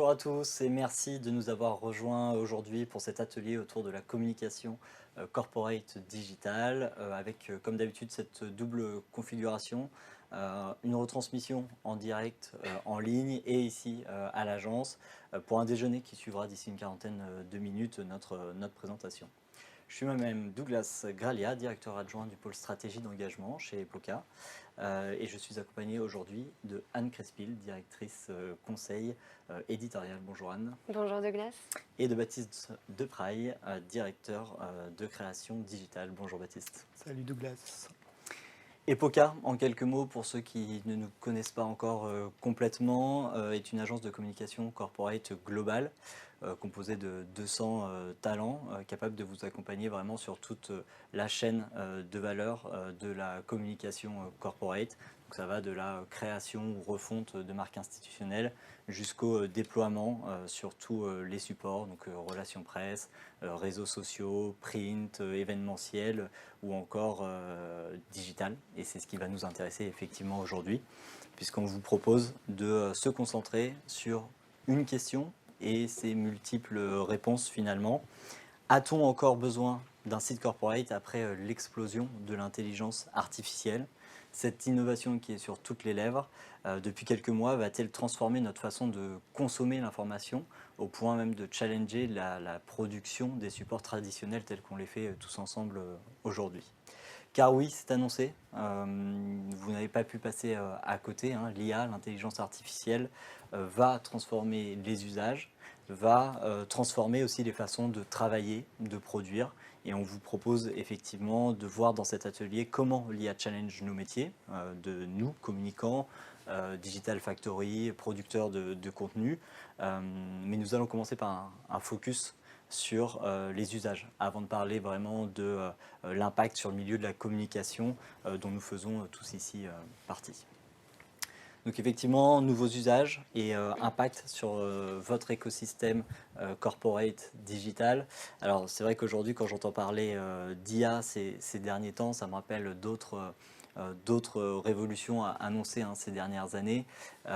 Bonjour à tous et merci de nous avoir rejoints aujourd'hui pour cet atelier autour de la communication corporate digital avec comme d'habitude cette double configuration, une retransmission en direct en ligne et ici à l'agence pour un déjeuner qui suivra d'ici une quarantaine de minutes notre présentation. Je suis moi-même Douglas Gralia, directeur adjoint du pôle stratégie d'engagement chez Epoca. Et je suis accompagné aujourd'hui de Anne Crespil, directrice conseil éditorial. Bonjour Anne. Bonjour Douglas. Et de Baptiste Depraille, directeur de création digitale. Bonjour Baptiste. Salut Douglas. Epoca, en quelques mots, pour ceux qui ne nous connaissent pas encore complètement, est une agence de communication corporate globale composée de 200 talents capables de vous accompagner vraiment sur toute la chaîne de valeur de la communication corporate. Donc ça va de la création ou refonte de marques institutionnelles jusqu'au déploiement sur tous les supports, donc relations presse, réseaux sociaux, print, événementiel ou encore digital. Et c'est ce qui va nous intéresser effectivement aujourd'hui, puisqu'on vous propose de se concentrer sur une question et ses multiples réponses finalement. A-t-on encore besoin d'un site corporate après l'explosion de l'intelligence artificielle? Cette innovation qui est sur toutes les lèvres, depuis quelques mois, va-t-elle transformer notre façon de consommer l'information au point même de challenger la production des supports traditionnels tels qu'on les fait tous ensemble aujourd'hui? Car oui, c'est annoncé, vous n'avez pas pu passer à côté, hein, l'IA, l'intelligence artificielle, va transformer les usages, va transformer aussi les façons de travailler, de produire. Et on vous propose effectivement de voir dans cet atelier comment l'IA challenge nos métiers, de nous, communicants, Digital Factory, producteurs de contenu. Mais nous allons commencer par un focus sur les usages, avant de parler vraiment de l'impact sur le milieu de la communication dont nous faisons tous ici partie. Donc effectivement, nouveaux usages et impact sur votre écosystème corporate digital. Alors c'est vrai qu'aujourd'hui, quand j'entends parler d'IA ces derniers temps, ça me rappelle d'autres révolutions annoncées ces dernières années. Il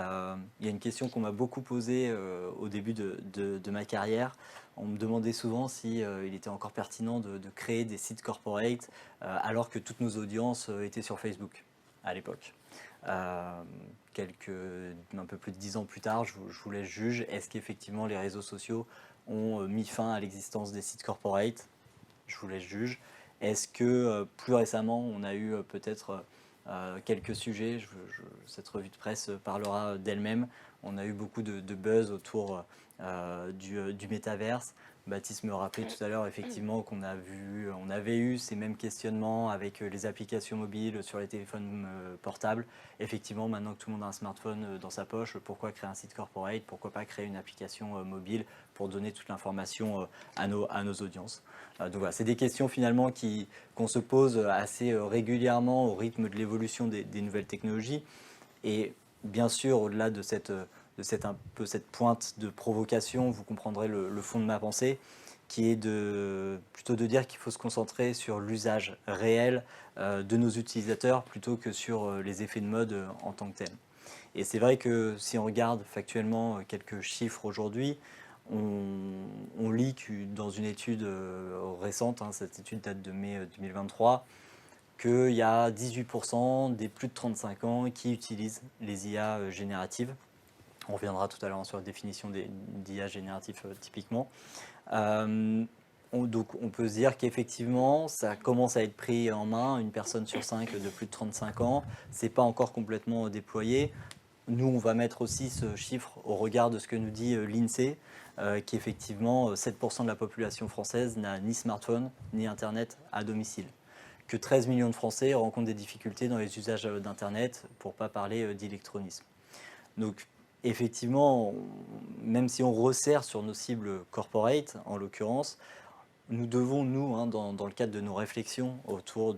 y a une question qu'on m'a beaucoup posée au début de ma carrière. On me demandait souvent si il était encore pertinent de créer des sites corporate alors que toutes nos audiences étaient sur Facebook à l'époque. Un peu plus de 10 ans plus tard, je vous laisse juger, est-ce qu'effectivement les réseaux sociaux ont mis fin à l'existence des sites corporate? Je vous laisse juger. Est-ce que plus récemment, on a eu peut-être quelques sujets, cette revue de presse parlera d'elle-même, on a eu beaucoup de buzz autour du métaverse. Baptiste me rappelait tout à l'heure effectivement qu'on avait eu ces mêmes questionnements avec les applications mobiles sur les téléphones portables. Effectivement, maintenant que tout le monde a un smartphone dans sa poche, pourquoi créer un site corporate? Pourquoi pas créer une application mobile pour donner toute l'information à nos audiences? Donc voilà, c'est des questions finalement qu'on se pose assez régulièrement au rythme de l'évolution des nouvelles technologies. Et bien sûr, au-delà de cette pointe de provocation, vous comprendrez le fond de ma pensée, qui est plutôt de dire qu'il faut se concentrer sur l'usage réel de nos utilisateurs plutôt que sur les effets de mode en tant que tels. Et c'est vrai que si on regarde factuellement quelques chiffres aujourd'hui, on lit que dans une étude récente, cette étude date de mai 2023, qu'il y a 18% des plus de 35 ans qui utilisent les IA génératives. On reviendra tout à l'heure sur la définition d'IA génératif typiquement. Donc on peut se dire qu'effectivement, ça commence à être pris en main, une personne sur 5 de plus de 35 ans. Ce n'est pas encore complètement déployé. Nous, on va mettre aussi ce chiffre au regard de ce que nous dit l'INSEE, qu'effectivement 7% de la population française n'a ni smartphone ni Internet à domicile. Que 13 millions de Français rencontrent des difficultés dans les usages d'Internet, pour ne pas parler d'électronisme. Donc effectivement, même si on resserre sur nos cibles corporate, en l'occurrence, nous devons, nous, dans le cadre de nos réflexions autour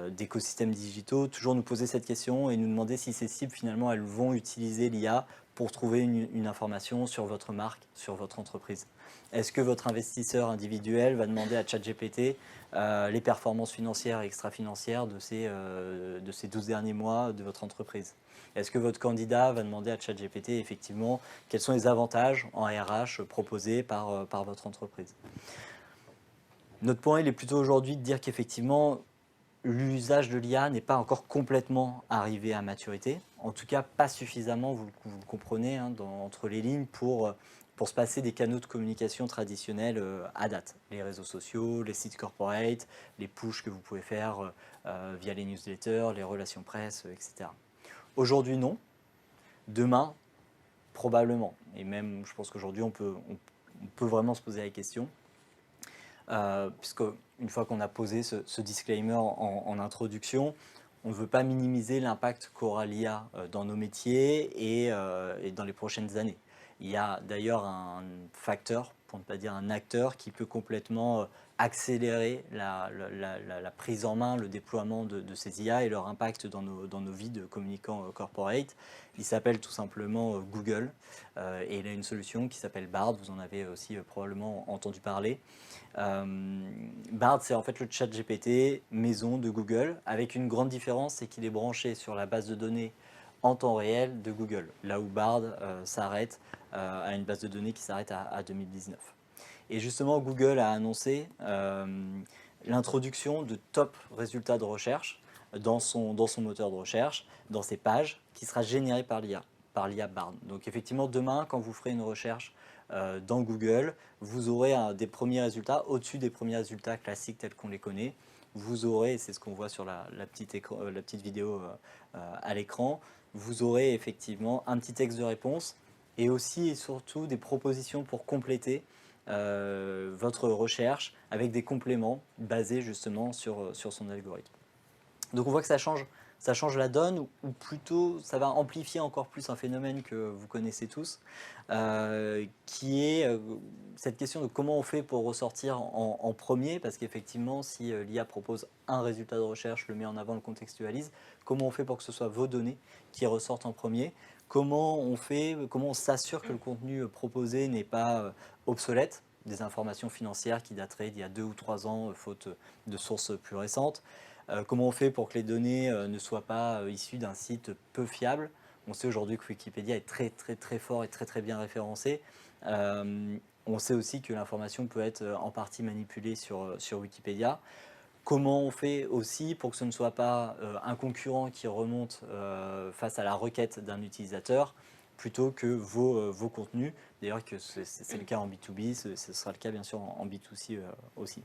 d'écosystèmes digitaux, toujours nous poser cette question et nous demander si ces cibles, finalement, elles vont utiliser l'IA pour trouver une information sur votre marque, sur votre entreprise. Est-ce que votre investisseur individuel va demander à ChatGPT les performances financières et extra-financières de ces 12 derniers mois de votre entreprise? Est-ce que votre candidat va demander à ChatGPT effectivement quels sont les avantages en RH proposés par votre entreprise? Notre point, il est plutôt aujourd'hui de dire qu'effectivement, l'usage de l'IA n'est pas encore complètement arrivé à maturité, en tout cas pas suffisamment, vous le comprenez, hein, entre les lignes, pour se passer des canaux de communication traditionnels à date. Les réseaux sociaux, les sites corporate, les pushs que vous pouvez faire via les newsletters, les relations presse, etc. Aujourd'hui, non. Demain, probablement. Et même, je pense qu'aujourd'hui, on peut vraiment se poser la question. Puisque une fois qu'on a posé ce disclaimer en introduction, on ne veut pas minimiser l'impact qu'aura l'IA dans nos métiers et dans les prochaines années. Il y a d'ailleurs un facteur, pour ne pas dire un acteur, qui peut complètement accélérer la prise en main, le déploiement de ces IA et leur impact dans nos vies de communicants corporate. Il s'appelle tout simplement Google et il a une solution qui s'appelle Bard, vous en avez aussi probablement entendu parler. Bard, c'est en fait le chat GPT maison de Google, avec une grande différence, c'est qu'il est branché sur la base de données en temps réel de Google, là où Bard s'arrête à une base de données qui s'arrête à 2019. Et justement, Google a annoncé l'introduction de top résultats de recherche dans son moteur de recherche, dans ses pages, qui sera généré par l'IA Bard. Donc effectivement, demain, quand vous ferez une recherche dans Google, vous aurez des premiers résultats au-dessus des premiers résultats classiques tels qu'on les connaît. Vous aurez, et c'est ce qu'on voit sur la petite vidéo à l'écran, vous aurez effectivement un petit texte de réponse et aussi et surtout des propositions pour compléter votre recherche avec des compléments basés justement sur son algorithme. Donc on voit que ça change la donne, ou plutôt ça va amplifier encore plus un phénomène que vous connaissez tous, qui est cette question de comment on fait pour ressortir en premier, parce qu'effectivement si l'IA propose un résultat de recherche, le met en avant, le contextualise, comment on fait pour que ce soit vos données qui ressortent en premier? Comment on s'assure que le contenu proposé n'est pas obsolète, des informations financières qui dateraient d'il y a 2 ou 3 ans, faute de sources plus récentes? Comment on fait pour que les données ne soient pas issues d'un site peu fiable? On sait aujourd'hui que Wikipédia est très très très fort et très très bien référencé. On sait aussi que l'information peut être en partie manipulée sur Wikipédia. Comment on fait aussi pour que ce ne soit pas un concurrent qui remonte face à la requête d'un utilisateur plutôt que vos contenus? D'ailleurs, que c'est le cas en B2B, ce sera le cas bien sûr en B2C aussi.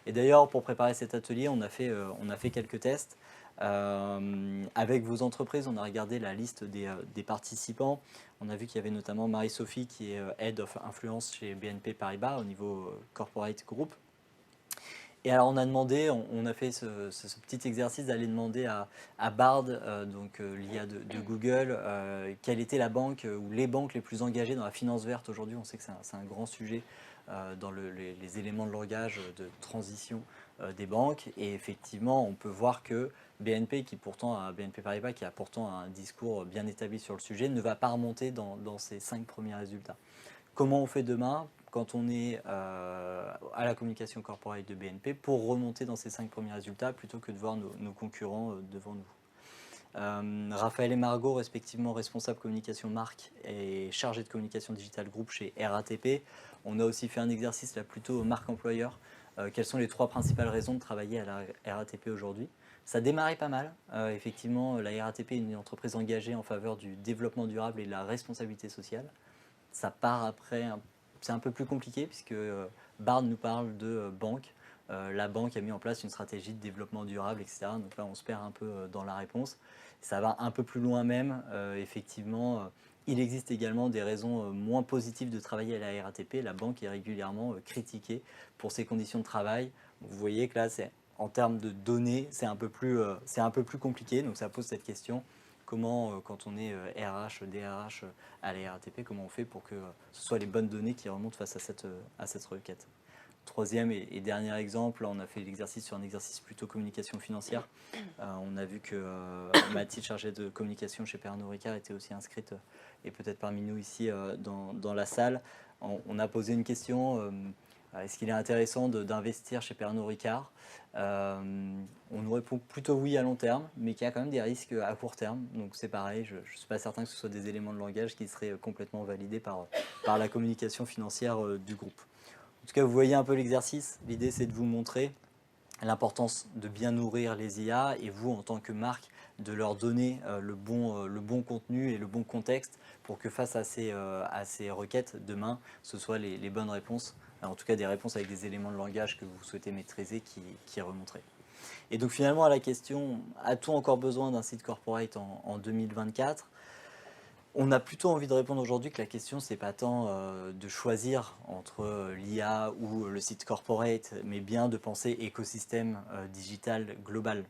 Et d'ailleurs, pour préparer cet atelier, on a fait quelques tests. Avec vos entreprises, on a regardé la liste des participants. On a vu qu'il y avait notamment Marie-Sophie qui est Head of Influence chez BNP Paribas au niveau Corporate Group. Et alors on a demandé, on a fait ce petit exercice d'aller demander à Bard, donc l'IA de Google, quelle était la banque ou les banques les plus engagées dans la finance verte aujourd'hui. On sait que c'est un grand sujet dans les éléments de langage de transition des banques. Et effectivement, on peut voir que BNP Paribas, qui a pourtant un discours bien établi sur le sujet, ne va pas remonter dans ses 5 premiers résultats. Comment on fait demain quand on est à la communication corporate de BNP pour remonter dans ces 5 premiers résultats plutôt que de voir nos concurrents devant nous? Raphaël et Margot, respectivement responsable communication marque et chargé de communication digitale groupe chez RATP. On a aussi fait un exercice là plutôt marque employeur. Quelles sont les 3 principales raisons de travailler à la RATP aujourd'hui? Ça démarrait pas mal. Effectivement, la RATP est une entreprise engagée en faveur du développement durable et de la responsabilité sociale. Ça part après, c'est un peu plus compliqué puisque Bard nous parle de banque. La banque a mis en place une stratégie de développement durable, etc. Donc là, on se perd un peu dans la réponse. Ça va un peu plus loin même. Effectivement, il existe également des raisons moins positives de travailler à la RATP. La banque est régulièrement critiquée pour ses conditions de travail. Vous voyez que là, en termes de données, c'est un peu plus compliqué. Donc ça pose cette question. Comment, quand on est RH, DRH à la RATP, comment on fait pour que ce soit les bonnes données qui remontent face à cette requête? Troisième et dernier exemple, on a fait l'exercice sur un exercice plutôt communication financière. On a vu que Mathilde, chargée de communication chez Pernod Ricard, était aussi inscrite et peut-être parmi nous ici dans la salle. on a posé une question, est-ce qu'il est intéressant d'investir chez Pernod Ricard? On nous répond plutôt oui à long terme, mais qu'il y a quand même des risques à court terme. Donc c'est pareil, je ne suis pas certain que ce soit des éléments de langage qui seraient complètement validés par la communication financière du groupe. En tout cas, vous voyez un peu l'exercice. L'idée, c'est de vous montrer l'importance de bien nourrir les IA et vous, en tant que marque, de leur donner le bon contenu et le bon contexte pour que face à ces requêtes, demain, ce soit les bonnes réponses, en tout cas des réponses avec des éléments de langage que vous souhaitez maîtriser qui remonteraient. Et donc finalement, à la question, a-t-on encore besoin d'un site corporate en 2024 ? On a plutôt envie de répondre aujourd'hui que la question, c'est pas tant de choisir entre l'IA ou le site corporate, mais bien de penser écosystème digital global.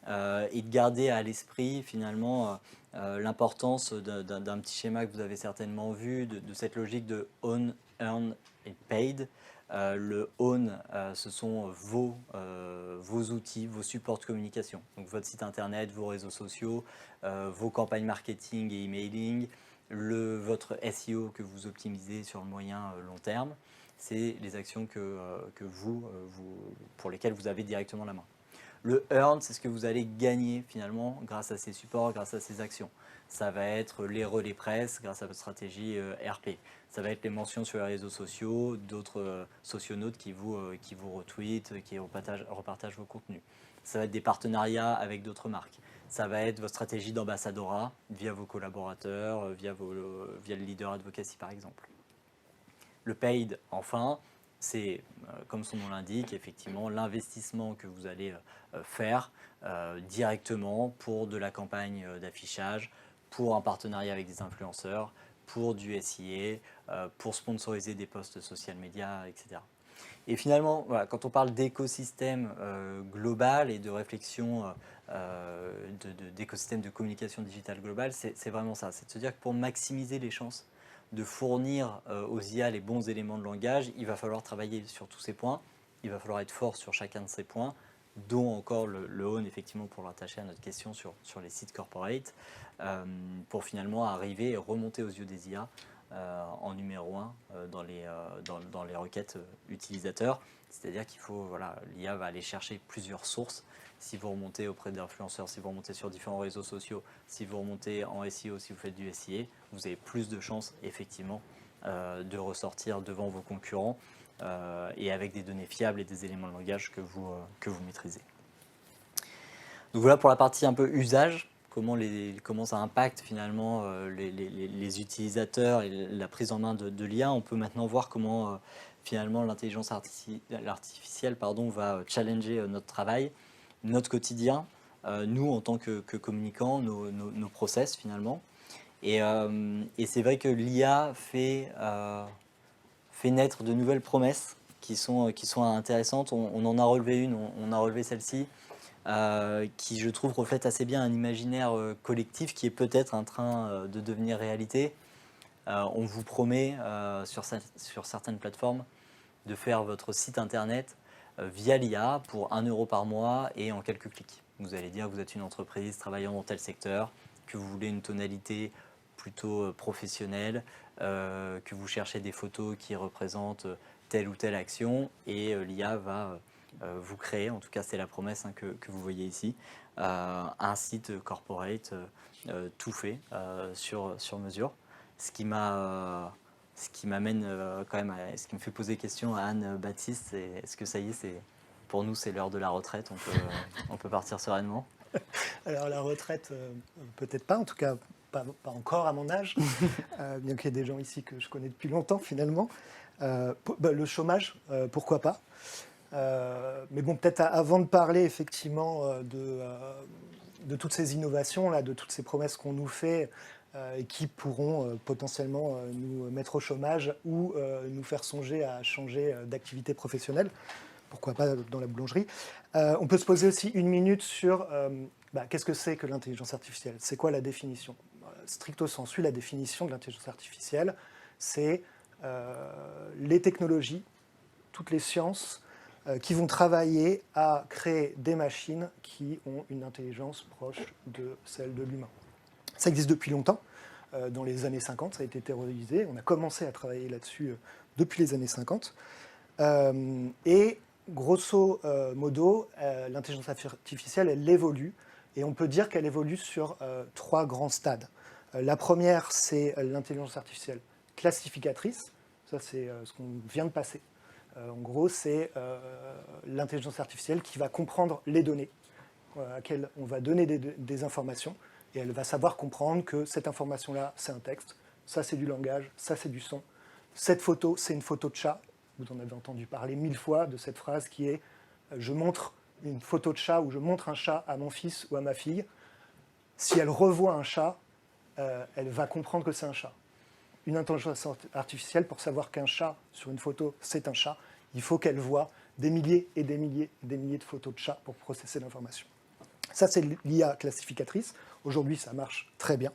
Et de garder à l'esprit finalement l'importance d'un petit schéma que vous avez certainement vu, de cette logique de own, earn et paid. Le own, ce sont vos outils, vos supports de communication. Donc votre site internet, vos réseaux sociaux, vos campagnes marketing et emailing, votre SEO que vous optimisez sur le moyen long terme. C'est les actions pour lesquelles vous avez directement la main. Le earn, c'est ce que vous allez gagner finalement grâce à ces supports, grâce à ces actions. Ça va être les relais presse grâce à votre stratégie RP. Ça va être les mentions sur les réseaux sociaux, d'autres socionautes qui vous retweetent, qui repartagent vos contenus. Ça va être des partenariats avec d'autres marques. Ça va être votre stratégie d'ambassadorat via vos collaborateurs, via le leader advocacy par exemple. Le paid, enfin, c'est, comme son nom l'indique, effectivement l'investissement que vous allez faire directement pour de la campagne d'affichage, pour un partenariat avec des influenceurs, pour du SIA, pour sponsoriser des posts social media, etc. Et finalement, voilà, quand on parle d'écosystème global et de réflexion d'écosystème de communication digitale globale, c'est vraiment ça. C'est de se dire que pour maximiser les chances de fournir aux IA les bons éléments de langage, il va falloir travailler sur tous ces points, il va falloir être fort sur chacun de ces points, dont encore le own, effectivement, pour l'attacher à notre question sur les sites corporate, pour finalement arriver et remonter aux yeux des IA en numéro 1 dans les requêtes utilisateurs. C'est-à-dire qu'il faut, voilà, l'IA va aller chercher plusieurs sources. Si vous remontez auprès d'influenceurs, si vous remontez sur différents réseaux sociaux, si vous remontez en SEO, si vous faites du SIA, vous avez plus de chances, effectivement, de ressortir devant vos concurrents et avec des données fiables et des éléments de langage que vous maîtrisez. Donc voilà pour la partie un peu usage, comment ça impacte finalement les utilisateurs et la prise en main de l'IA. On peut maintenant voir comment finalement l'intelligence artificielle va challenger notre travail, notre quotidien, nous en tant que communicants, nos process finalement. Et c'est vrai que l'IA fait naître de nouvelles promesses qui sont intéressantes. On en a relevé une, on a relevé celle-ci, qui je trouve reflète assez bien un imaginaire collectif qui est peut-être en train de devenir réalité. On vous promet sur certaines plateformes de faire votre site internet via l'IA pour 1 € par mois et en quelques clics. Vous allez dire que vous êtes une entreprise travaillant dans tel secteur, que vous voulez une tonalité plutôt professionnelle, que vous cherchez des photos qui représentent telle ou telle action, et l'IA va vous créer, en tout cas c'est la promesse que vous voyez ici, un site corporate tout fait sur mesure, ce qui m'amène quand même ce qui me fait poser question à Anne Baptiste, est-ce que ça y est, pour nous c'est l'heure de la retraite, on peut partir sereinement? Alors la retraite, peut-être pas, en tout cas pas encore à mon âge, bien qu'il y ait des gens ici que je connais depuis longtemps finalement. Le chômage, pourquoi pas. Mais bon, peut-être avant de parler effectivement de toutes ces innovations, là, de toutes ces promesses qu'on nous fait et qui pourront potentiellement nous mettre au chômage ou nous faire songer à changer d'activité professionnelle, pourquoi pas dans la boulangerie. On peut se poser aussi une minute sur qu'est-ce que c'est que l'intelligence artificielle? C'est quoi la définition? Stricto sensu, la définition de l'intelligence artificielle, c'est les technologies, toutes les sciences qui vont travailler à créer des machines qui ont une intelligence proche de celle de l'humain. Ça existe depuis longtemps. dans les années 50, ça a été théorisé. On a commencé à travailler là-dessus depuis les années 50. Et grosso modo, l'intelligence artificielle, elle évolue. Et on peut dire qu'elle évolue sur 3 grands stades. La première, c'est l'intelligence artificielle classificatrice. Ça, c'est ce qu'on vient de passer. En gros, c'est l'intelligence artificielle qui va comprendre les données à laquelle on va donner des informations, et elle va savoir comprendre que cette information-là, c'est un texte, ça c'est du langage, ça c'est du son, cette photo, c'est une photo de chat. Vous en avez entendu parler 1000 fois de cette phrase qui est « je montre une photo de chat » ou « je montre un chat à mon fils ou à ma fille ». Si elle revoit un chat, elle va comprendre que c'est un chat. Une intelligence artificielle, pour savoir qu'un chat sur une photo, c'est un chat, il faut qu'elle voit des milliers et des milliers et des milliers de photos de chats pour processer l'information. Ça, c'est l'IA classificatrice. Aujourd'hui, ça marche très bien.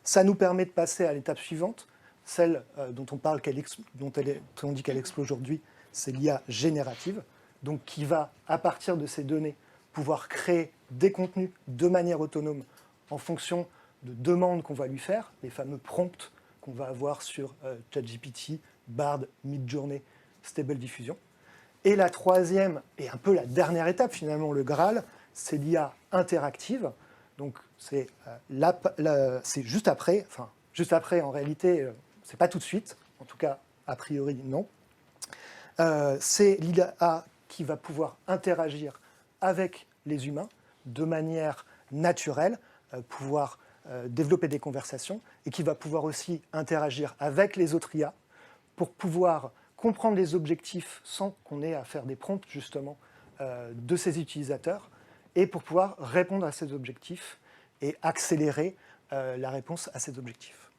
Ça nous permet de passer à l'étape suivante, celle dont on dit qu'elle explose aujourd'hui, c'est l'IA générative, donc qui va, à partir de ces données, pouvoir créer des contenus de manière autonome en fonction de demandes qu'on va lui faire, les fameux prompts qu'on va avoir sur ChatGPT, Bard, Midjourney, Stable Diffusion. Et la troisième, et un peu la dernière étape finalement, le Graal, c'est l'IA interactive. Donc c'est juste après, enfin juste après en réalité, c'est pas tout de suite, en tout cas a priori non. C'est l'IA qui va pouvoir interagir avec les humains de manière naturelle, pouvoir développer des conversations, et qui va pouvoir aussi interagir avec les autres IA pour pouvoir comprendre les objectifs sans qu'on ait à faire des prompts justement de ces utilisateurs, et pour pouvoir répondre à ces objectifs et accélérer la réponse à ces objectifs.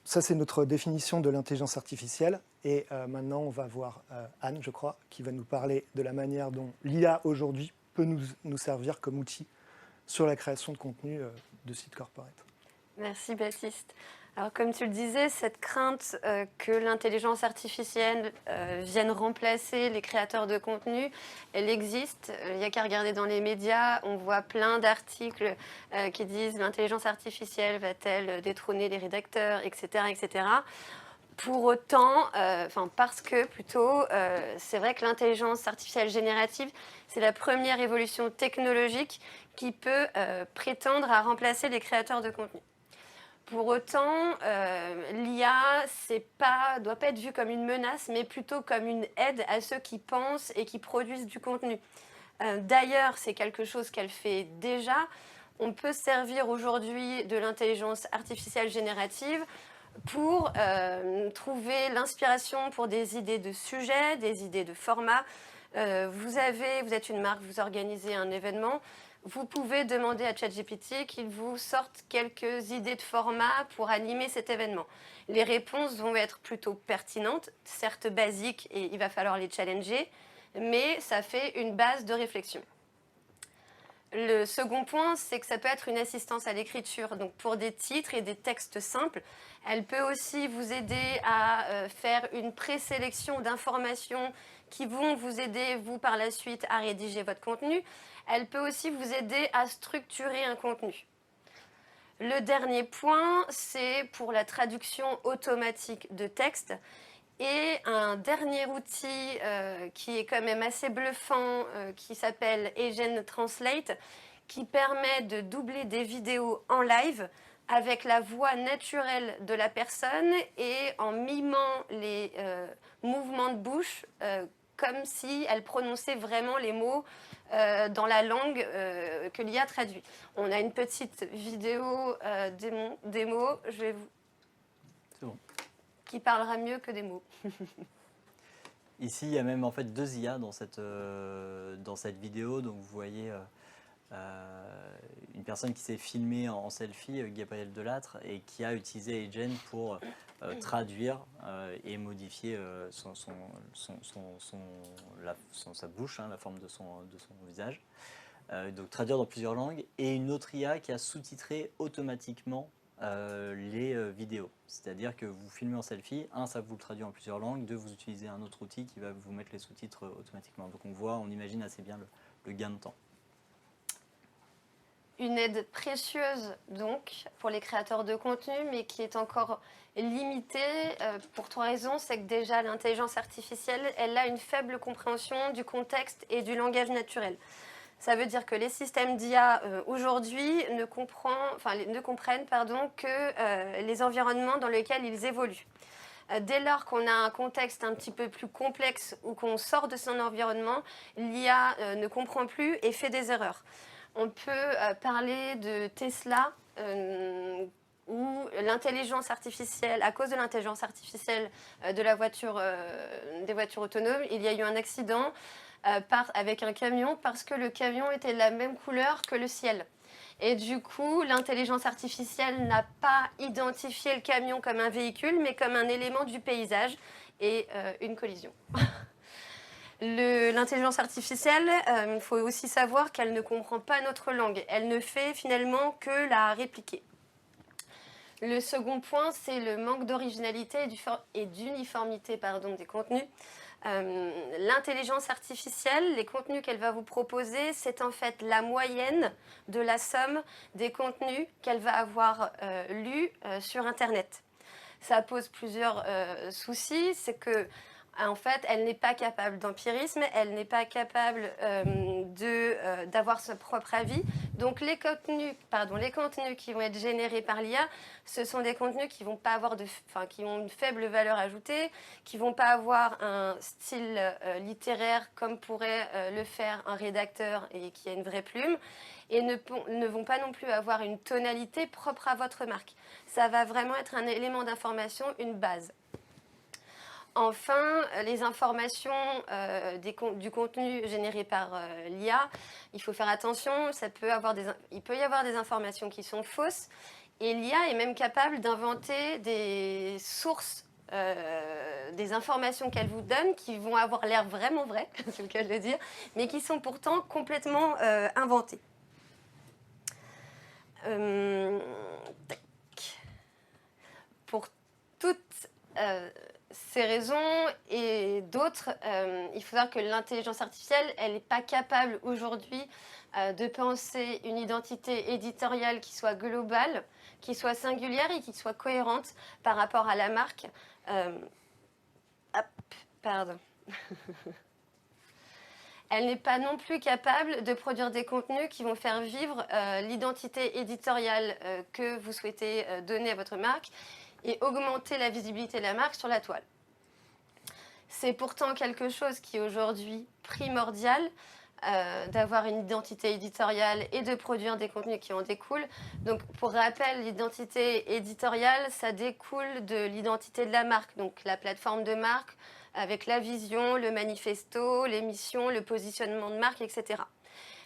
Ça, c'est notre définition de l'intelligence artificielle. Et maintenant, on va voir Anne, je crois, qui va nous parler de la manière dont l'IA aujourd'hui peut nous servir comme outil sur la création de contenu de sites corporate. Merci Baptiste. Alors comme tu le disais, cette crainte que l'intelligence artificielle vienne remplacer les créateurs de contenu, elle existe. Il n'y a qu'à regarder dans les médias, on voit plein d'articles qui disent l'intelligence artificielle va-t-elle détrôner les rédacteurs, etc. etc. Pour autant, parce que plutôt, c'est vrai que l'intelligence artificielle générative, c'est la première évolution technologique qui peut prétendre à remplacer les créateurs de contenu. Pour autant, l'IA ne doit pas être vue comme une menace, mais plutôt comme une aide à ceux qui pensent et qui produisent du contenu. D'ailleurs, c'est quelque chose qu'elle fait déjà. On peut servir aujourd'hui de l'intelligence artificielle générative pour trouver l'inspiration pour des idées de sujets, des idées de format. Vous êtes une marque, vous organisez un événement. Vous pouvez demander à ChatGPT qu'il vous sorte quelques idées de format pour animer cet événement. Les réponses vont être plutôt pertinentes, certes basiques, et il va falloir les challenger, mais ça fait une base de réflexion. Le second point, c'est que ça peut être une assistance à l'écriture. Donc pour des titres et des textes simples, elle peut aussi vous aider à faire une présélection d'informations qui vont vous aider, vous, par la suite, à rédiger votre contenu. Elle peut aussi vous aider à structurer un contenu. Le dernier point, c'est pour la traduction automatique de texte. Et un dernier outil qui est quand même assez bluffant, qui s'appelle Agent Translate, qui permet de doubler des vidéos en live avec la voix naturelle de la personne et en mimant les mouvements de bouche comme si elle prononçait vraiment les mots dans la langue que l'IA traduit. On a une petite vidéo démo, c'est bon, qui parlera mieux que des mots. Ici, il y a même en fait 2 IA dans cette vidéo. Donc vous voyez une personne qui s'est filmée en selfie, Gabriel Delattre, et qui a utilisé Agent pour traduire et modifier sa bouche, la forme de son visage. Donc traduire dans plusieurs langues. Et une autre IA qui a sous-titré automatiquement les vidéos. C'est-à-dire que vous filmez en selfie, ça vous le traduit en plusieurs langues, 2, vous utilisez un autre outil qui va vous mettre les sous-titres automatiquement. Donc on imagine assez bien le gain de temps. une aide précieuse donc pour les créateurs de contenu, mais qui est encore limitée pour 3 raisons. C'est que déjà l'intelligence artificielle, elle a une faible compréhension du contexte et du langage naturel. Ça veut dire que les systèmes d'IA aujourd'hui ne comprennent que les environnements dans lesquels ils évoluent. Dès lors qu'on a un contexte un petit peu plus complexe ou qu'on sort de son environnement, l'IA ne comprend plus et fait des erreurs. On peut parler de Tesla, où l'intelligence artificielle, à cause de l'intelligence artificielle des voitures autonomes, il y a eu un accident avec un camion parce que le camion était de la même couleur que le ciel. Et du coup, l'intelligence artificielle n'a pas identifié le camion comme un véhicule, mais comme un élément du paysage et une collision. L'intelligence artificielle, il faut aussi savoir qu'elle ne comprend pas notre langue. Elle ne fait finalement que la répliquer. Le second point, c'est le manque d'originalité et d'uniformité des contenus. L'intelligence artificielle, les contenus qu'elle va vous proposer, c'est en fait la moyenne de la somme des contenus qu'elle va avoir lus sur Internet. Ça pose plusieurs soucis, c'est que en fait, elle n'est pas capable d'empirisme, elle n'est pas capable d'avoir son propre avis. Donc les contenus qui vont être générés par l'IA, ce sont des contenus qui vont pas avoir qui ont une faible valeur ajoutée, qui vont pas avoir un style littéraire comme pourrait le faire un rédacteur et qui a une vraie plume, et ne vont pas non plus avoir une tonalité propre à votre marque. Ça va vraiment être un élément d'information, une base. Enfin, les informations du contenu généré par l'IA, il faut faire attention, il peut y avoir des informations qui sont fausses, et l'IA est même capable d'inventer des sources, des informations qu'elle vous donne qui vont avoir l'air vraiment vraies, c'est le cas de le dire, mais qui sont pourtant complètement inventées. Pour toutes ces raisons et d'autres, il faut savoir que l'intelligence artificielle, elle n'est pas capable aujourd'hui de penser une identité éditoriale qui soit globale, qui soit singulière et qui soit cohérente par rapport à la marque. Elle n'est pas non plus capable de produire des contenus qui vont faire vivre l'identité éditoriale que vous souhaitez donner à votre marque et augmenter la visibilité de la marque sur la toile. C'est pourtant quelque chose qui est aujourd'hui primordial, d'avoir une identité éditoriale et de produire des contenus qui en découlent. Donc pour rappel, l'identité éditoriale, ça découle de l'identité de la marque, donc la plateforme de marque avec la vision, le manifesto, les missions, le positionnement de marque, etc.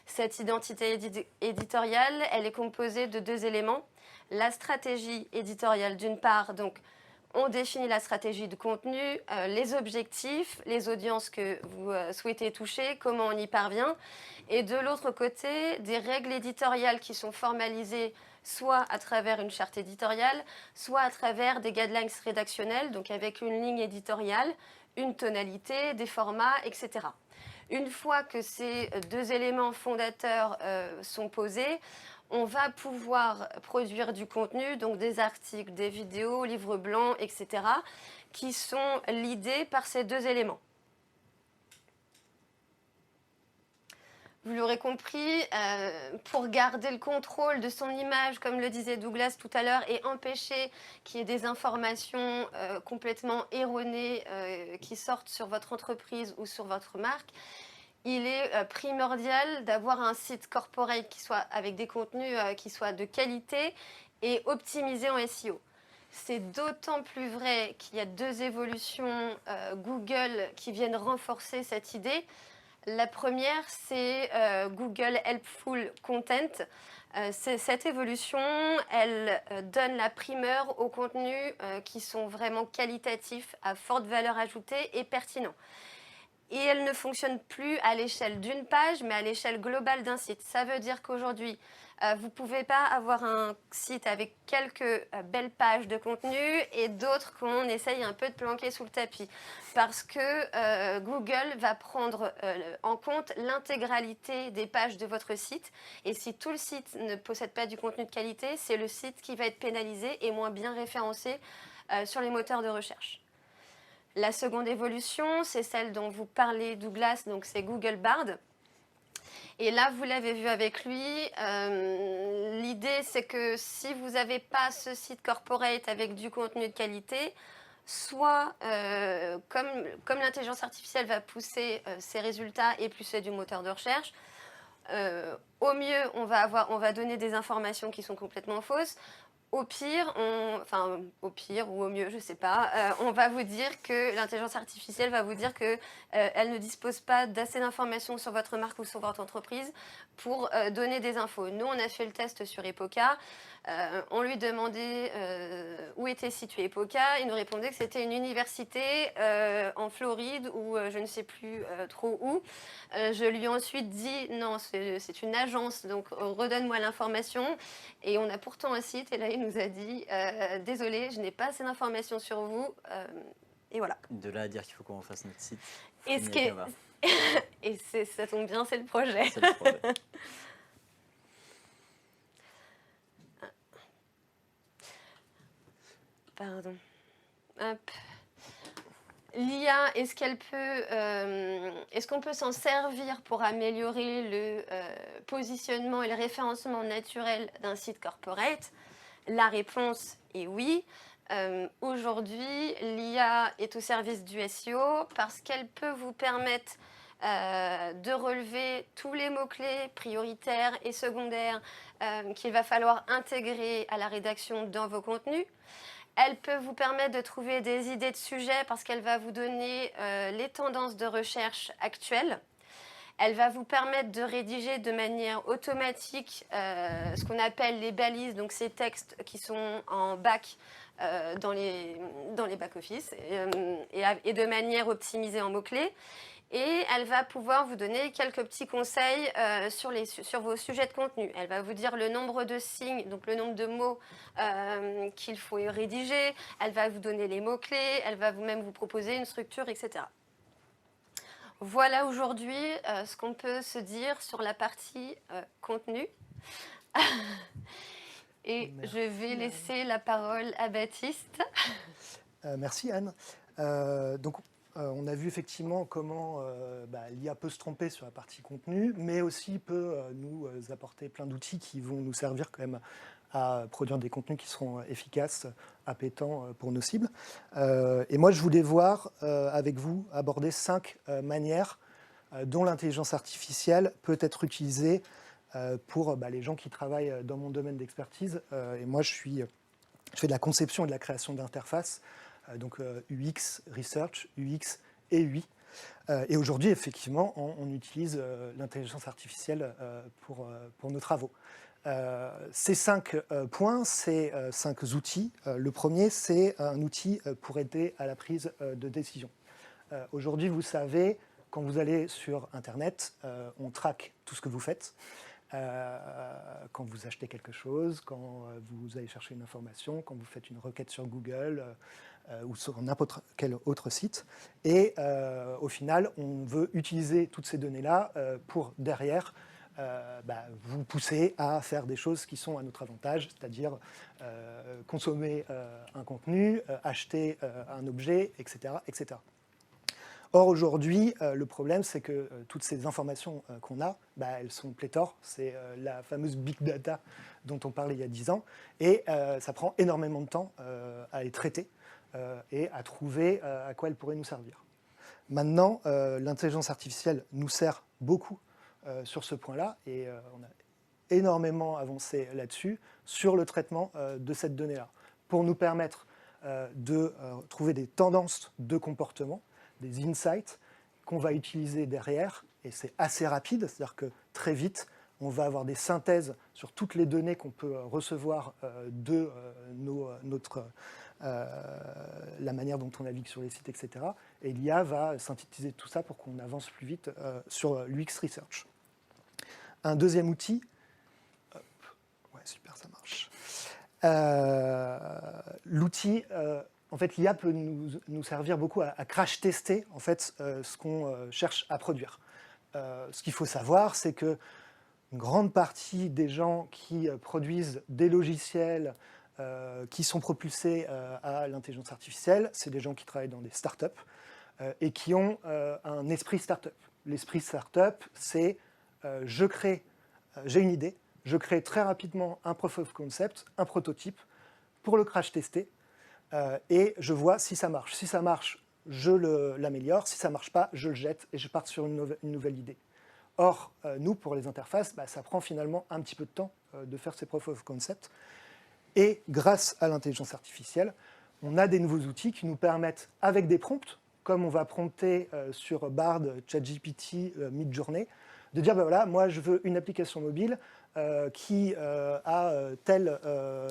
Cette identité éditoriale, elle est composée de 2 éléments. La stratégie éditoriale d'une part, donc on définit la stratégie de contenu, les objectifs, les audiences que vous souhaitez toucher, comment on y parvient. Et de l'autre côté, des règles éditoriales qui sont formalisées soit à travers une charte éditoriale, soit à travers des guidelines rédactionnels, donc avec une ligne éditoriale, une tonalité, des formats, etc. Une fois que ces 2 éléments fondateurs sont posés, on va pouvoir produire du contenu, donc des articles, des vidéos, livres blancs, etc., qui sont leadés par ces 2 éléments. Vous l'aurez compris, pour garder le contrôle de son image, comme le disait Douglas tout à l'heure, et empêcher qu'il y ait des informations complètement erronées qui sortent sur votre entreprise ou sur votre marque, il est primordial d'avoir un site corporate qui soit avec des contenus qui soient de qualité et optimisés en SEO. C'est d'autant plus vrai qu'il y a 2 évolutions Google qui viennent renforcer cette idée. La première, c'est Google Helpful Content. Cette évolution, elle donne la primeur aux contenus qui sont vraiment qualitatifs, à forte valeur ajoutée et pertinents. Et elle ne fonctionne plus à l'échelle d'une page, mais à l'échelle globale d'un site. Ça veut dire qu'aujourd'hui, Vous ne pouvez pas avoir un site avec quelques belles pages de contenu et d'autres qu'on essaye un peu de planquer sous le tapis. Parce que Google va prendre en compte l'intégralité des pages de votre site. Et si tout le site ne possède pas du contenu de qualité, c'est le site qui va être pénalisé et moins bien référencé sur les moteurs de recherche. La seconde évolution, c'est celle dont vous parlez, Douglas, donc c'est Google Bard. Et là, vous l'avez vu avec lui, l'idée c'est que si vous n'avez pas ce site corporate avec du contenu de qualité, soit comme l'intelligence artificielle va pousser ses résultats et plus c'est du moteur de recherche, au mieux on va donner des informations qui sont complètement fausses. Au pire, au pire ou au mieux, je ne sais pas, on va vous dire que l'intelligence artificielle va vous dire qu'elle ne dispose pas d'assez d'informations sur votre marque ou sur votre entreprise pour donner des infos. Nous, on a fait le test sur Epoca. On lui demandait où était situé Epoca. Il nous répondait que c'était une université en Floride ou je ne sais plus trop où. Je lui ai ensuite dit non, c'est une agence, donc redonne-moi l'information. Et on a pourtant un site et là il nous a dit désolé, je n'ai pas assez d'informations sur vous. Et voilà. De là à dire qu'il faut qu'on refasse notre site. Et, et ça tombe bien, c'est le projet. C'est le projet. Pardon. Hop. L'IA, est-ce qu'on peut s'en servir pour améliorer le positionnement et le référencement naturel d'un site corporate? La réponse est oui. Aujourd'hui, l'IA est au service du SEO parce qu'elle peut vous permettre de relever tous les mots-clés prioritaires et secondaires qu'il va falloir intégrer à la rédaction dans vos contenus. Elle peut vous permettre de trouver des idées de sujets parce qu'elle va vous donner les tendances de recherche actuelles. Elle va vous permettre de rédiger de manière automatique ce qu'on appelle les balises, donc ces textes qui sont en back dans les back-office et de manière optimisée en mots-clés. Et elle va pouvoir vous donner quelques petits conseils sur vos sujets de contenu. Elle va vous dire le nombre de signes, donc le nombre de mots qu'il faut rédiger. Elle va vous donner les mots-clés. Elle va même vous proposer une structure, etc. Voilà aujourd'hui ce qu'on peut se dire sur la partie contenu. Et merci, je vais laisser la parole à Baptiste. Merci Anne. On a vu effectivement comment l'IA peut se tromper sur la partie contenu, mais aussi peut nous apporter plein d'outils qui vont nous servir quand même à produire des contenus qui seront efficaces, appétants pour nos cibles. Et moi, je voulais voir avec vous aborder 5 manières dont l'intelligence artificielle peut être utilisée pour les gens qui travaillent dans mon domaine d'expertise. Et moi, je fais de la conception et de la création d'interfaces. Donc UX Research, UX et UI. Et aujourd'hui, effectivement, on utilise l'intelligence artificielle pour nos travaux. Ces 5 points, ces 5 outils. Le premier, c'est un outil pour aider à la prise de décision. Aujourd'hui, vous savez, quand vous allez sur Internet, on traque tout ce que vous faites. Quand vous achetez quelque chose, quand vous allez chercher une information, quand vous faites une requête sur Google ou sur n'importe quel autre site. Et au final, on veut utiliser toutes ces données-là pour derrière vous pousser à faire des choses qui sont à notre avantage, c'est-à-dire consommer un contenu, acheter un objet, etc., etc. Or, aujourd'hui, le problème, c'est que toutes ces informations qu'on a, elles sont pléthores. C'est la fameuse big data dont on parlait il y a 10 ans. Et ça prend énormément de temps à les traiter et à trouver à quoi elles pourraient nous servir. Maintenant, l'intelligence artificielle nous sert beaucoup sur ce point-là. Et on a énormément avancé là-dessus, sur le traitement de cette donnée-là, pour nous permettre de trouver des tendances de comportement, des insights qu'on va utiliser derrière, et c'est assez rapide, c'est-à-dire que très vite, on va avoir des synthèses sur toutes les données qu'on peut recevoir de la manière dont on navigue sur les sites, etc. Et l'IA va synthétiser tout ça pour qu'on avance plus vite sur l'UX Research. Un deuxième outil, super, ça marche. L'outil, en fait, l'IA peut nous servir beaucoup à crash tester en fait, ce qu'on cherche à produire. Ce qu'il faut savoir, c'est que une grande partie des gens qui produisent des logiciels qui sont propulsés à l'intelligence artificielle, c'est des gens qui travaillent dans des startups et qui ont un esprit startup. L'esprit startup, c'est j'ai une idée, je crée très rapidement un proof of concept, un prototype, pour le crash tester, et je vois si ça marche. Si ça marche, je l'améliore. Si ça ne marche pas, je le jette et je pars sur une nouvelle idée. Or, nous, pour les interfaces, ça prend finalement un petit peu de temps de faire ces proof of concept. Et grâce à l'intelligence artificielle, on a des nouveaux outils qui nous permettent, avec des prompts, comme on va prompter sur Bard, ChatGPT, Midjourney, de dire, voilà, moi je veux une application mobile qui a telle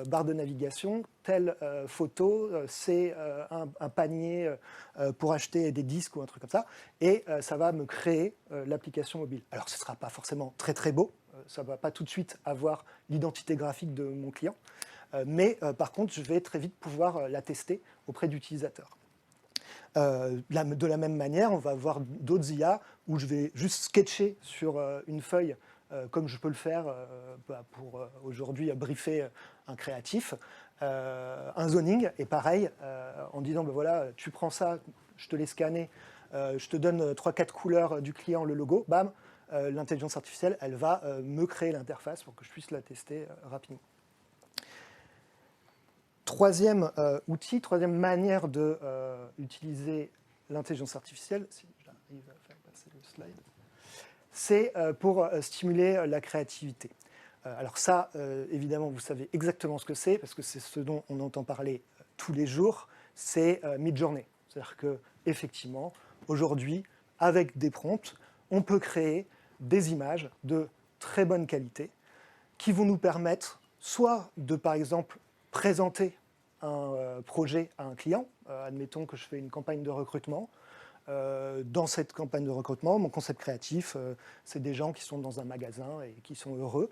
barre de navigation, telle photo, c'est un panier pour acheter des disques ou un truc comme ça, et ça va me créer l'application mobile. Alors ce ne sera pas forcément très très beau, ça ne va pas tout de suite avoir l'identité graphique de mon client, mais par contre je vais très vite pouvoir la tester auprès d'utilisateurs. De la même manière, on va avoir d'autres IA où je vais juste sketcher sur une feuille, comme je peux le faire pour aujourd'hui briefer un créatif, un zoning, et pareil, en disant, voilà, tu prends ça, je te l'ai scanné, je te donne 3-4 couleurs du client, le logo, bam, l'intelligence artificielle, elle va me créer l'interface pour que je puisse la tester rapidement. Troisième outil, troisième manière d'utiliser l'intelligence artificielle, si j'arrive à faire passer le slide, c'est pour stimuler la créativité. Alors ça, évidemment, vous savez exactement ce que c'est, parce que c'est ce dont on entend parler tous les jours, c'est Midjourney. C'est-à-dire qu'effectivement, aujourd'hui, avec des prompts, on peut créer des images de très bonne qualité qui vont nous permettre soit de, par exemple, présenter un projet à un client. Admettons que je fais une campagne de recrutement. Dans cette campagne de recrutement, mon concept créatif, c'est des gens qui sont dans un magasin et qui sont heureux.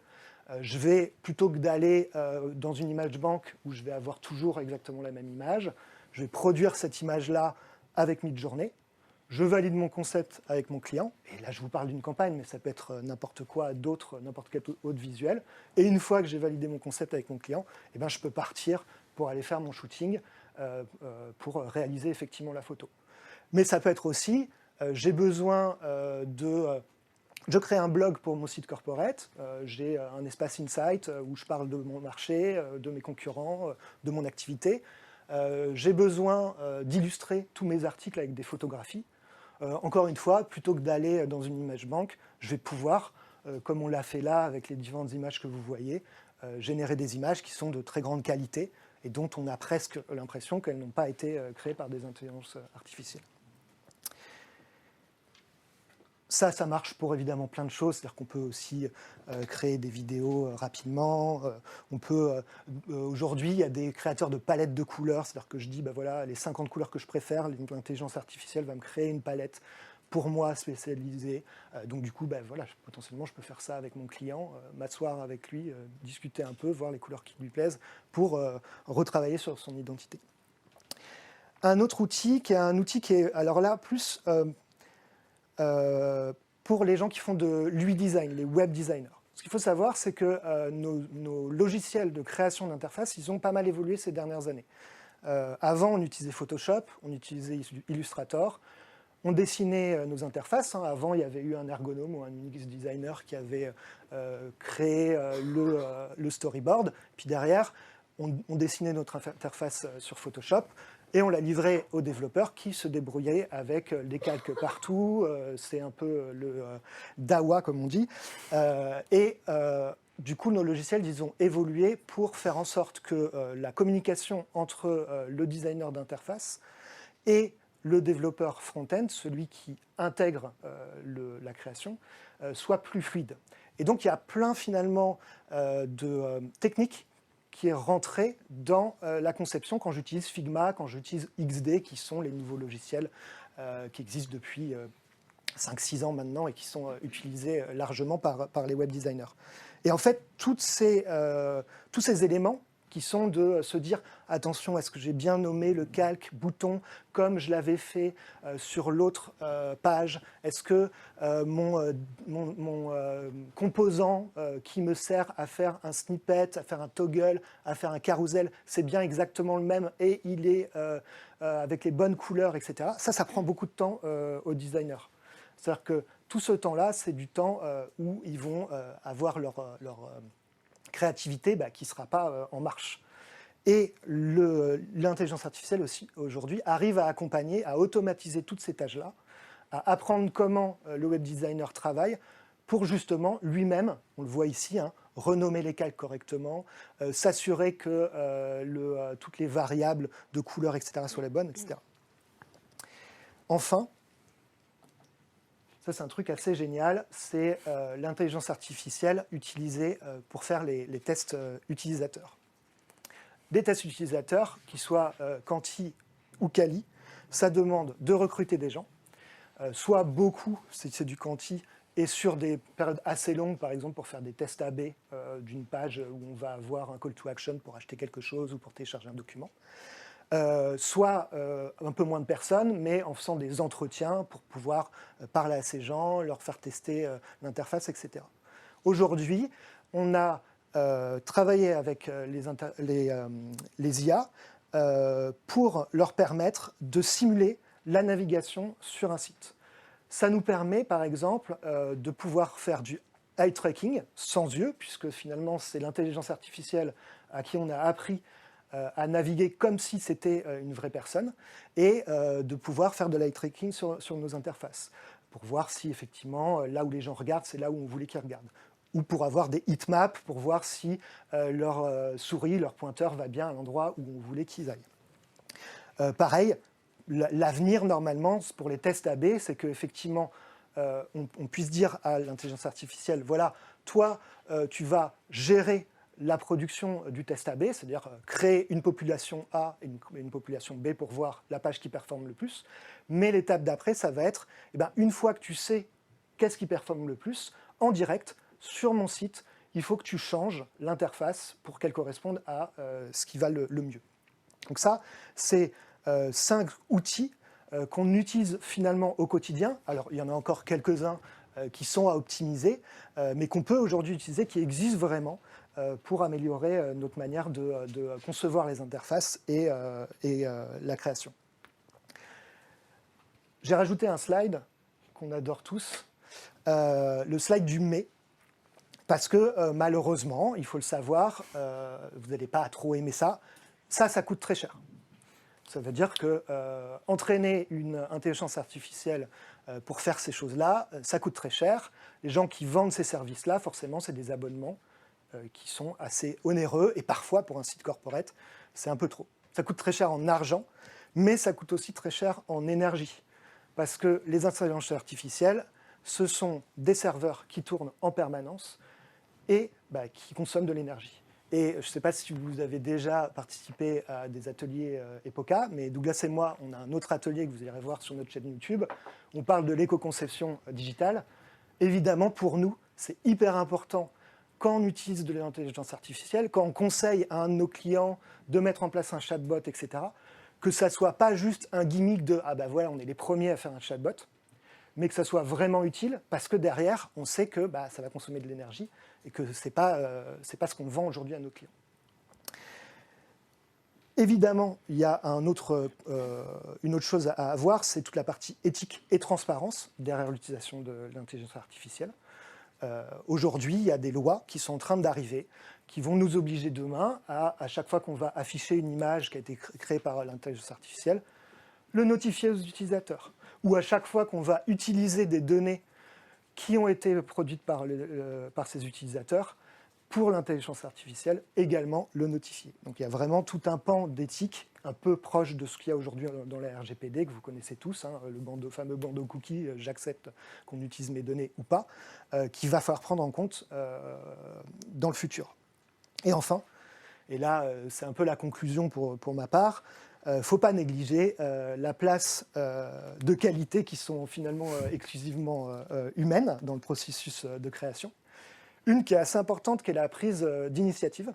Je vais, plutôt que d'aller dans une image banque où je vais avoir toujours exactement la même image, je vais produire cette image-là avec Midjourney. Je valide mon concept avec mon client, et là je vous parle d'une campagne, mais ça peut être n'importe quoi d'autre, n'importe quel autre visuel. Et une fois que j'ai validé mon concept avec mon client, eh ben, je peux partir pour aller faire mon shooting, pour réaliser effectivement la photo. Mais ça peut être aussi, j'ai besoin je crée un blog pour mon site corporate, j'ai un espace insight où je parle de mon marché, de mes concurrents, de mon activité. J'ai besoin d'illustrer tous mes articles avec des photographies. Encore une fois, plutôt que d'aller dans une image banque, je vais pouvoir, comme on l'a fait là avec les différentes images que vous voyez, générer des images qui sont de très grande qualité et dont on a presque l'impression qu'elles n'ont pas été créées par des intelligences artificielles. Ça marche pour évidemment plein de choses, c'est-à-dire qu'on peut aussi créer des vidéos rapidement. Aujourd'hui, il y a des créateurs de palettes de couleurs, c'est-à-dire que je dis, voilà, les 50 couleurs que je préfère, l'intelligence artificielle va me créer une palette pour moi spécialisée. Donc du coup, voilà, potentiellement, je peux faire ça avec mon client, m'asseoir avec lui, discuter un peu, voir les couleurs qui lui plaisent, pour retravailler sur son identité. Un autre outil qui est, alors là, plus pour les gens qui font de l'UI design, les web designers. Ce qu'il faut savoir, c'est que nos logiciels de création d'interface, ils ont pas mal évolué ces dernières années. Avant, on utilisait Photoshop, on utilisait Illustrator, on dessinait nos interfaces. Avant, il y avait eu un ergonome ou un UX designer qui avait créé le storyboard. Puis derrière, on dessinait notre interface sur Photoshop et on l'a livré aux développeurs qui se débrouillaient avec des calques partout. C'est un peu le DAWA, comme on dit. Du coup, nos logiciels, ils ont évolué pour faire en sorte que la communication entre le designer d'interface et le développeur front-end, celui qui intègre la création, soit plus fluide. Et donc, il y a plein, finalement, de techniques qui est rentré dans la conception quand j'utilise Figma, quand j'utilise XD, qui sont les nouveaux logiciels qui existent depuis 5-6 ans maintenant et qui sont utilisés largement par les web designers. Et en fait, tous ces éléments qui sont de se dire attention, est-ce que j'ai bien nommé le calque bouton comme je l'avais fait sur l'autre page? Est-ce que mon composant qui me sert à faire un snippet, à faire un toggle, à faire un carousel, c'est bien exactement le même et il est avec les bonnes couleurs, etc. Ça prend beaucoup de temps aux designers. C'est-à-dire que tout ce temps-là, c'est du temps où ils vont avoir leur créativité qui ne sera pas en marche. Et l'intelligence artificielle aussi, aujourd'hui, arrive à accompagner, à automatiser toutes ces tâches-là, à apprendre comment le web designer travaille pour justement lui-même, on le voit ici, renommer les calques correctement, s'assurer que toutes les variables de couleurs, etc., soient les bonnes, etc. Enfin, ça c'est un truc assez génial, c'est l'intelligence artificielle utilisée pour faire les tests utilisateurs. Des tests utilisateurs, qui soient quanti ou quali, ça demande de recruter des gens, soit beaucoup, c'est du quanti, et sur des périodes assez longues, par exemple pour faire des tests AB d'une page où on va avoir un call to action pour acheter quelque chose ou pour télécharger un document. Soit un peu moins de personnes, mais en faisant des entretiens pour pouvoir parler à ces gens, leur faire tester l'interface, etc. Aujourd'hui, on a travaillé avec les IA pour leur permettre de simuler la navigation sur un site. Ça nous permet, par exemple, de pouvoir faire du eye tracking sans yeux, puisque finalement, c'est l'intelligence artificielle à qui on a appris à naviguer comme si c'était une vraie personne, et de pouvoir faire de l'eye tracking sur nos interfaces, pour voir si effectivement, là où les gens regardent, c'est là où on voulait qu'ils regardent. Ou pour avoir des heatmaps, pour voir si leur souris, leur pointeur va bien à l'endroit où on voulait qu'ils aillent. Pareil, l'avenir, normalement, pour les tests AB, c'est qu'effectivement, on puisse dire à l'intelligence artificielle, voilà, toi, tu vas gérer la production du test AB, c'est-à-dire créer une population A et une population B pour voir la page qui performe le plus. Mais l'étape d'après, ça va être, une fois que tu sais qu'est-ce qui performe le plus, en direct, sur mon site, il faut que tu changes l'interface pour qu'elle corresponde à ce qui va le mieux. Donc ça, c'est 5 outils qu'on utilise finalement au quotidien. Alors, il y en a encore quelques-uns qui sont à optimiser, mais qu'on peut aujourd'hui utiliser, qui existent vraiment pour améliorer notre manière de concevoir les interfaces et la création. J'ai rajouté un slide qu'on adore tous, le slide du mai, parce que malheureusement, il faut le savoir, vous n'allez pas trop aimer ça, ça coûte très cher. Ça veut dire que entraîner une intelligence artificielle pour faire ces choses-là, ça coûte très cher. Les gens qui vendent ces services-là, forcément, c'est des abonnements qui sont assez onéreux, et parfois, pour un site corporate, c'est un peu trop. Ça coûte très cher en argent, mais ça coûte aussi très cher en énergie. Parce que les intelligences artificielles, ce sont des serveurs qui tournent en permanence et qui consomment de l'énergie. Et je ne sais pas si vous avez déjà participé à des ateliers EPOCA, mais Douglas et moi, on a un autre atelier que vous irez voir sur notre chaîne YouTube. On parle de l'éco-conception digitale. Évidemment, pour nous, c'est hyper important quand on utilise de l'intelligence artificielle, quand on conseille à un de nos clients de mettre en place un chatbot, etc., que ça ne soit pas juste un gimmick de « ah ben voilà, on est les premiers à faire un chatbot », mais que ça soit vraiment utile, parce que derrière, on sait que ça va consommer de l'énergie et que ce n'est pas ce qu'on vend aujourd'hui à nos clients. Évidemment, il y a une autre chose à avoir, c'est toute la partie éthique et transparence derrière l'utilisation de l'intelligence artificielle. Aujourd'hui, il y a des lois qui sont en train d'arriver, qui vont nous obliger demain à chaque fois qu'on va afficher une image qui a été créée par l'intelligence artificielle, le notifier aux utilisateurs. Ou à chaque fois qu'on va utiliser des données qui ont été produites par ces utilisateurs, pour l'intelligence artificielle, également le notifier. Donc il y a vraiment tout un pan d'éthique un peu proche de ce qu'il y a aujourd'hui dans la RGPD, que vous connaissez tous, le fameux bandeau cookie, j'accepte qu'on utilise mes données ou pas, qu'il va falloir prendre en compte dans le futur. Et enfin, et là c'est un peu la conclusion pour ma part, ne faut pas négliger la place de qualité qui sont finalement exclusivement humaines dans le processus de création. Une qui est assez importante, qui est la prise d'initiative.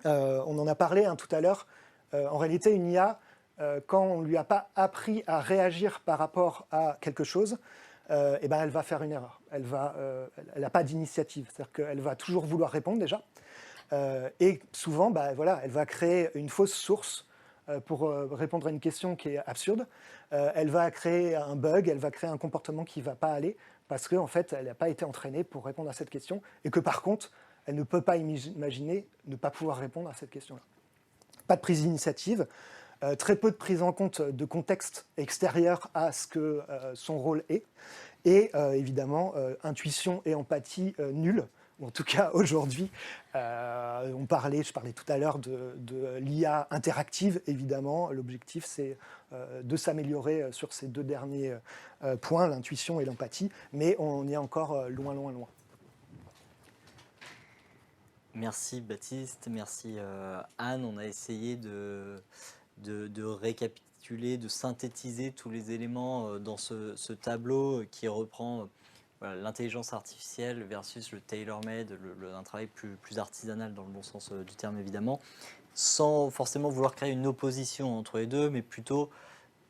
On en a parlé tout à l'heure. En réalité, une IA, quand on ne lui a pas appris à réagir par rapport à quelque chose, eh ben, elle va faire une erreur. Elle n'a pas d'initiative. C'est-à-dire qu'elle va toujours vouloir répondre déjà. Et souvent, voilà, elle va créer une fausse source pour répondre à une question qui est absurde. Elle va créer un bug, elle va créer un comportement qui ne va pas aller parce qu'en fait, elle n'a pas été entraînée pour répondre à cette question et que par contre, elle ne peut pas imaginer ne pas pouvoir répondre à cette question-là. Pas de prise d'initiative, très peu de prise en compte de contexte extérieur à ce que son rôle est, et évidemment, intuition et empathie nulle. En tout cas, aujourd'hui, je parlais tout à l'heure de l'IA interactive, évidemment. L'objectif, c'est de s'améliorer sur ces deux derniers points, l'intuition et l'empathie, mais on est encore loin, loin, loin. Merci Baptiste, merci Anne. On a essayé de récapituler, de synthétiser tous les éléments dans ce tableau qui reprend voilà, l'intelligence artificielle versus le tailor-made, un travail plus artisanal dans le bon sens du terme évidemment, sans forcément vouloir créer une opposition entre les deux, mais plutôt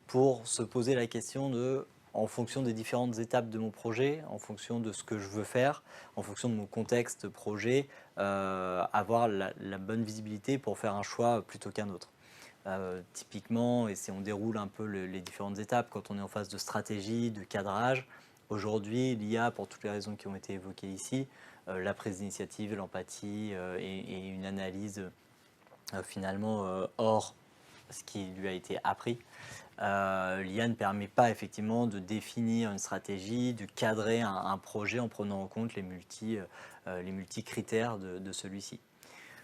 pour se poser la question de, en fonction des différentes étapes de mon projet, en fonction de ce que je veux faire, en fonction de mon contexte projet, avoir la bonne visibilité pour faire un choix plutôt qu'un autre. Typiquement, et si on déroule un peu les différentes étapes, quand on est en phase de stratégie, de cadrage, aujourd'hui, l'IA, pour toutes les raisons qui ont été évoquées ici, la prise d'initiative, l'empathie et une analyse finalement hors ce qui lui a été appris, l'IA ne permet pas effectivement de définir une stratégie, de cadrer un projet en prenant en compte les multi-critères de celui-ci.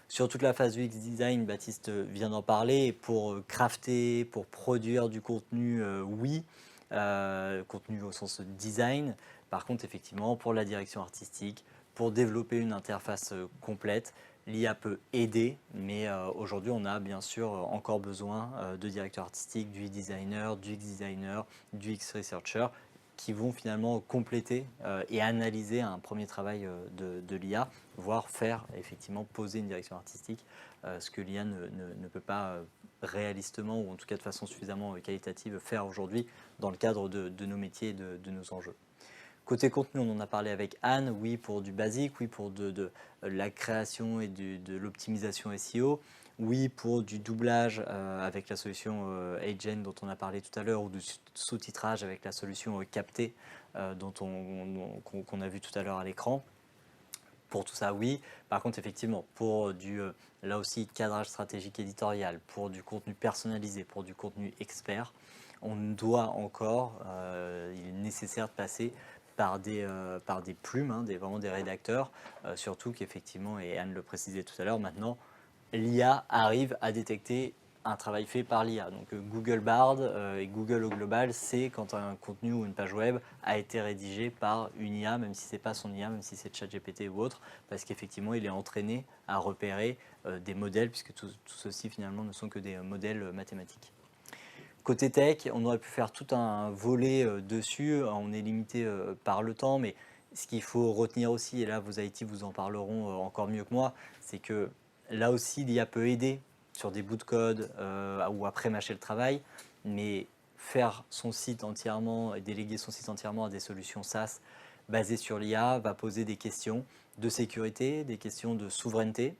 Sur toute la phase UX design, Baptiste vient d'en parler, pour crafter, pour produire du contenu, oui, contenu au sens design. Par contre, effectivement, pour la direction artistique, pour développer une interface complète, l'IA peut aider, mais aujourd'hui, on a bien sûr encore besoin de directeurs artistiques, du designer, du X-designer, du X-researcher, qui vont finalement compléter et analyser un premier travail de l'IA, voire faire effectivement poser une direction artistique, ce que l'IA ne peut pas réalistement, ou en tout cas de façon suffisamment qualitative, faire aujourd'hui dans le cadre de nos métiers et de nos enjeux. Côté contenu, on en a parlé avec Anne, oui pour du basique, oui pour de la création et de l'optimisation SEO, oui pour du doublage avec la solution Agent dont on a parlé tout à l'heure, ou du sous-titrage avec la solution Capté qu'on a vu tout à l'heure à l'écran. Pour tout ça, oui. Par contre, effectivement, pour là aussi, cadrage stratégique éditorial, pour du contenu personnalisé, pour du contenu expert, on doit encore, il est nécessaire de passer par des plumes, vraiment des rédacteurs, surtout qu'effectivement, et Anne le précisait tout à l'heure, maintenant, l'IA arrive à détecter un travail fait par l'IA. Donc Google Bard et Google au global, c'est quand un contenu ou une page web a été rédigé par une IA, même si ce n'est pas son IA, même si c'est ChatGPT ou autre, parce qu'effectivement, il est entraîné à repérer des modèles, puisque tout ceci finalement ne sont que des modèles mathématiques. Côté tech, on aurait pu faire tout un volet dessus, on est limité par le temps, mais ce qu'il faut retenir aussi, et là vos IT vous en parleront encore mieux que moi, c'est que là aussi l'IA peut aider sur des bouts de code ou à pré-mâcher le travail, mais faire son site entièrement et déléguer son site entièrement à des solutions SaaS basées sur l'IA va poser des questions de sécurité, des questions de souveraineté.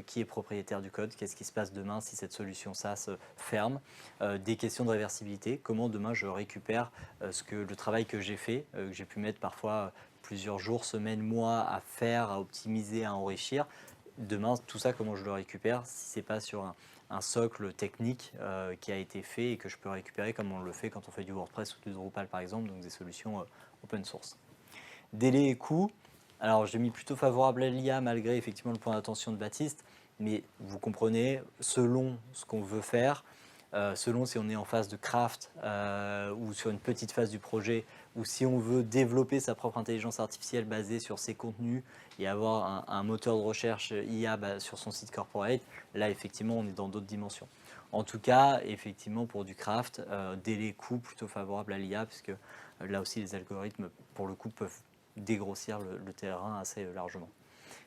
Qui est propriétaire du code, qu'est-ce qui se passe demain si cette solution SaaS ferme, des questions de réversibilité, comment demain je récupère le travail que j'ai fait, que j'ai pu mettre parfois plusieurs jours, semaines, mois à faire, à optimiser, à enrichir. Demain, tout ça, comment je le récupère si ce n'est pas sur un socle technique qui a été fait et que je peux récupérer comme on le fait quand on fait du WordPress ou du Drupal par exemple, donc des solutions open source. Délai et coût. Alors, j'ai mis plutôt favorable à l'IA malgré effectivement le point d'attention de Baptiste, mais vous comprenez, selon ce qu'on veut faire, selon si on est en phase de craft ou sur une petite phase du projet ou si on veut développer sa propre intelligence artificielle basée sur ses contenus et avoir un moteur de recherche IA sur son site corporate, là effectivement on est dans d'autres dimensions. En tout cas, effectivement pour du craft, délai coût plutôt favorable à l'IA, puisque là aussi les algorithmes pour le coup peuvent dégrossir le terrain assez largement.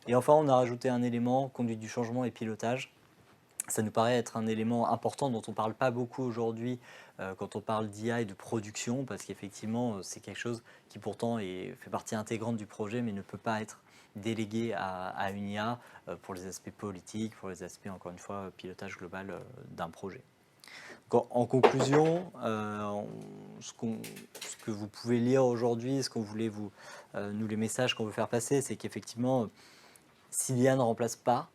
Et enfin on a rajouté un élément, conduite du changement et pilotage. Ça nous paraît être un élément important dont on ne parle pas beaucoup aujourd'hui quand on parle d'IA et de production, parce qu'effectivement, c'est quelque chose qui pourtant fait partie intégrante du projet, mais ne peut pas être délégué à une IA pour les aspects politiques, pour les aspects, encore une fois, pilotage global d'un projet. En conclusion, ce que vous pouvez lire aujourd'hui, ce qu'on voulait nous les messages qu'on veut faire passer, c'est qu'effectivement, si l'IA ne remplace pas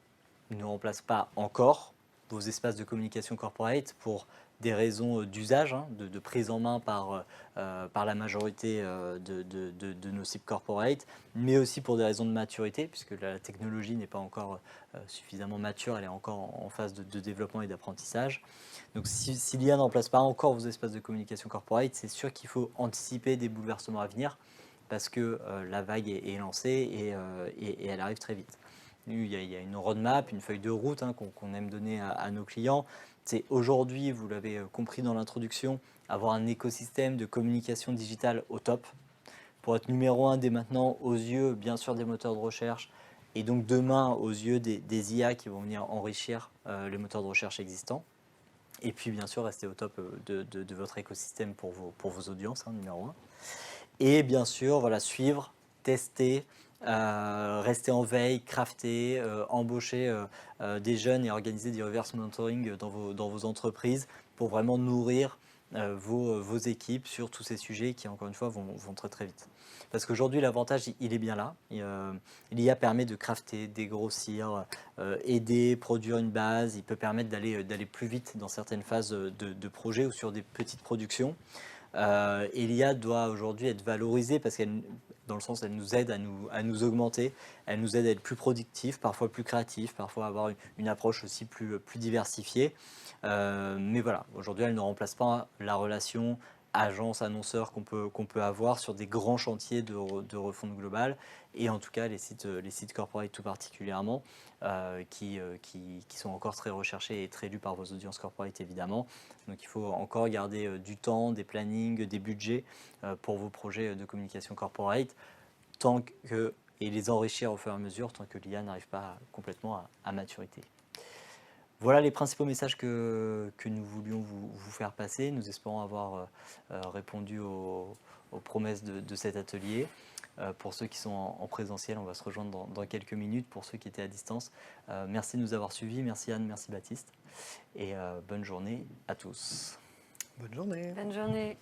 encore vos espaces de communication corporate pour des raisons d'usage, de prise en main par la majorité de nos cibles corporate, mais aussi pour des raisons de maturité, puisque la technologie n'est pas encore suffisamment mature, elle est encore en phase de développement et d'apprentissage. Donc si l'IA ne remplace pas encore vos espaces de communication corporate, c'est sûr qu'il faut anticiper des bouleversements à venir, parce que la vague est lancée et elle arrive très vite. Il y a une roadmap, une feuille de route qu'on aime donner à nos clients. C'est aujourd'hui, vous l'avez compris dans l'introduction, avoir un écosystème de communication digitale au top pour être numéro 1 dès maintenant aux yeux, bien sûr, des moteurs de recherche et donc demain aux yeux des IA qui vont venir enrichir les moteurs de recherche existants. Et puis, bien sûr, rester au top de votre écosystème pour vos audiences, numéro 1. Et bien sûr, voilà, suivre, tester, rester en veille, crafter, embaucher des jeunes et organiser du reverse mentoring dans vos entreprises pour vraiment nourrir vos équipes sur tous ces sujets qui, encore une fois, vont très très vite. Parce qu'aujourd'hui, l'avantage, il est bien là. L'IA permet de crafter, dégrossir, aider, produire une base. Il peut permettre d'aller plus vite dans certaines phases de projet ou sur des petites productions. Et l'IA doit aujourd'hui être valorisée parce qu'elle, dans le sens, elle nous aide à nous augmenter, elle nous aide à être plus productifs, parfois plus créatifs, parfois avoir une approche aussi plus diversifiée. Mais voilà, aujourd'hui, elle ne remplace pas la relation agence-annonceur qu'on peut avoir sur des grands chantiers de refonte globale, et en tout cas les sites corporate tout particulièrement, qui sont encore très recherchés et très lus par vos audiences corporate évidemment. Donc il faut encore garder du temps, des plannings, des budgets pour vos projets de communication corporate, et les enrichir au fur et à mesure tant que l'IA n'arrive pas complètement à maturité. Voilà les principaux messages que nous voulions vous faire passer. Nous espérons avoir répondu aux promesses de cet atelier. Pour ceux qui sont en présentiel, on va se rejoindre dans quelques minutes. Pour ceux qui étaient à distance, merci de nous avoir suivis. Merci Anne, merci Baptiste. Et bonne journée à tous. Bonne journée. Bonne journée.